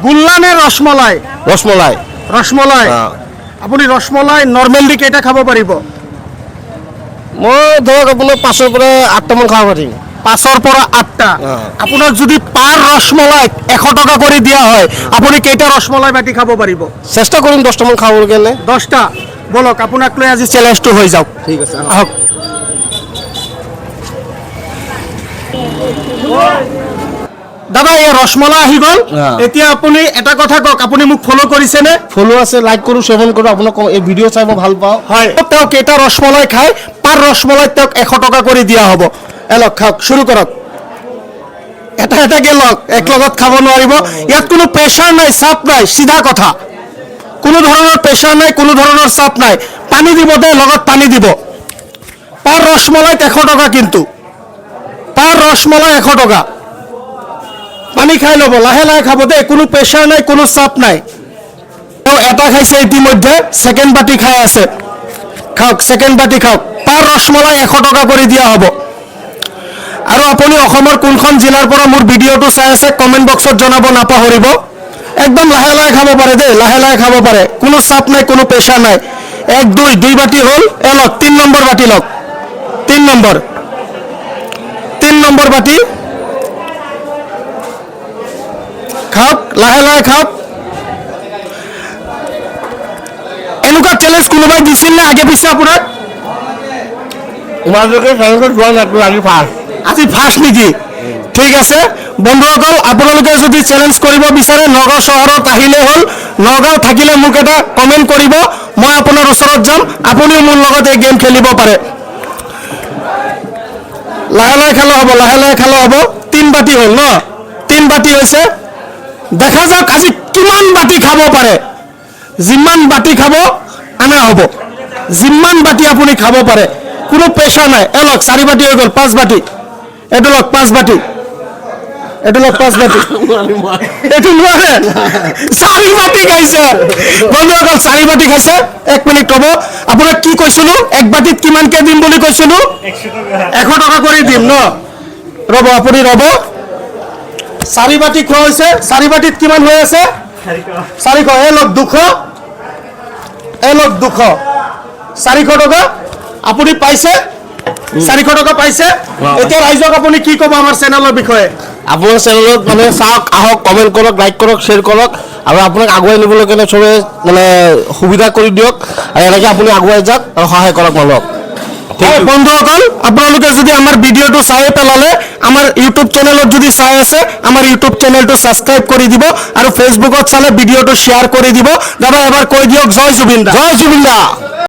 গুল্লা নে ৰসমলাই? ৰসমলাই। ৰসমলাই। আপুনি ৰসমলাই নৰ্মেলি কেইটা খাব পাৰিব? মই ধৰক আপোনাৰ 5ৰ পৰা 8টামান খাব পাৰিম। 5ৰ পৰা 8টা। আপোনাক যদি পাৰ ৰসমলাই 100 টকা কৰি দিয়া হয় আপুনি কেইটা ৰসমলাই বাটি খাব পাৰিব? চেষ্টা কৰিম 10টামান খাবৰ কাৰণে। 10টা। বলক আপোনাক লৈ আজি চ্যালেঞ্জটো হৈ যাওক। ঠিক আছে। আহক। দাদা এই ৰসমলাই আহি গ'ল। এতিয়া আপুনি এটা কথা কওক, আপুনি মোক ফলো কৰিছেনে? ফলো আছে, লাইক কৰোঁ, সেভন কৰোঁ। আপোনাক এই ভিডিঅ' চাই মই ভাল পাওঁ। হয়। তেওঁ কেইটা ৰসমলাই খায় পাৰ ৰসমলাই তেওঁক 100 টকা কৰি দিয়া হ'ব। এলক খাওক, শুৰু কৰক। এটা এটাকে লওক, এক লগত খাব নোৱাৰিব। ইয়াত কোনো প্ৰেছাৰ নাই, চাপ নাই, সিধা কথা। কোনো ধৰণৰ প্ৰেছাৰ নাই, কোনো ধৰণৰ চাপ নাই। পানী দিব দে, লগত পানী দিব। পাৰ ৰসমলাইত 100 টকা কিন্তু। পাৰ ৰসমলাই 100 টকা। পানী খাই ল'ব, লাহে লাহে খাব দেই, কোনো প্ৰেছাৰ নাই, কোনো চাপ নাই। তেওঁ এটা খাইছে ইতিমধ্যে, ছেকেণ্ড বাটি খাই আছে। খাওক, ছেকেণ্ড বাটি খাওক। পাৰ ৰসমলাই 100 টকা কৰি দিয়া হ'ব। আৰু আপুনি অসমৰ কোনখন জিলাৰ পৰা মোৰ ভিডিঅ'টো চাই আছে কমেণ্ট বক্সত জনাব নাপাহৰিব। একদম লাহে লাহে খাব পাৰে দেই, লাহে লাহে খাব পাৰে, কোনো চাপ নাই, কোনো প্ৰেছাৰ নাই। 1 2 বাটি হ'ল। লওক 3 নম্বৰ বাটি লওক। 3 নম্বৰ বাটি খাওক, লাহে লাহে খাওক। এনেকুৱা চ্যালেঞ্জ কোনোবাই দিছিল নে আগে পিছে আপোনাক? তোমালোকে চ্যালেঞ্জত যোৱা নাই, আজি ফাৰ্ষ্ট। আজি ফাৰ্ষ্ট নেকি? ঠিক আছে বন্ধুসকল, আপোনালোকে যদি চ্যালেঞ্জ কৰিব বিচাৰে নগাঁও চহৰত আহিলে হ'ল। নগাঁও থাকিলে মোক এটা কমেণ্ট কৰিব, মই আপোনাৰ ওচৰত যাম, আপুনিও মোৰ লগত এই গেম খেলিব পাৰে। লাহে লাহে খেলা হ'ব, লাহে লাহে খেলা হ'ব। 3 বাটি হ'ল ন? 3 বাটি হৈছে। দেখা যাওক আজি কিমান বাটি খাব পাৰে। যিমান বাটি খাব আনা হ'ব, যিমান বাটি আপুনি খাব পাৰে, কোনো প্ৰেছাৰ নাই। লওক 4 বাটি হৈ গ'ল, 5 বাটি। এইটো লওক 5 বাটি, এইটো লওক 5 বাটি। এইটো নোৱাৰে, 4 বাটি খাইছে বন্ধুসকল, 4 বাটি খাইছে। 1 মিনিট ৰ'ব, আপোনাক কি কৈছিলো, 1 বাটিত কিমানকে দিম বুলি কৈছিলো? 100 টকা কৰি দিম ন? ৰ'ব আপুনি ৰ'ব। 4 বাটি খোৱা হৈছে। 4 বাটিত কিমান হৈ আছে? 400। এই লওক 200, এই লওক 200, 400 টকা আপুনি পাইছে। 400 টকা পাইছে। এতিয়া ৰাইজক আপুনি কি ক'ব আমাৰ চেনেলৰ বিষয়ে? আপোনাৰ চেনেলত মানে চাওক, আহক, কমেণ্ট কৰক, লাইক কৰক, শ্বেয়াৰ কৰক, আৰু আপোনাক আগুৱাই নিবলৈ কাৰণে চবে মানে সুবিধা কৰি দিয়ক, আৰু এনেকৈ আপুনি আগুৱাই যাওক আৰু সহায় কৰক মানুহক। বন্ধুসকল, আপোনালোকে যদি আমাৰ ভিডিঅ'টো চাই পেলালে, আমাৰ ইউটিউব চেনেলত যদি চাই আছে, আমাৰ ইউটিউব চেনেলটো ছাবস্ক্ৰাইব কৰি দিব, আৰু ফেচবুকত চালে ভিডিঅ'টো শ্বেয়াৰ কৰি দিব। দাদা এবাৰ কৈ দিয়ক, জয় জুবিন দা। জয় জুবিন দা।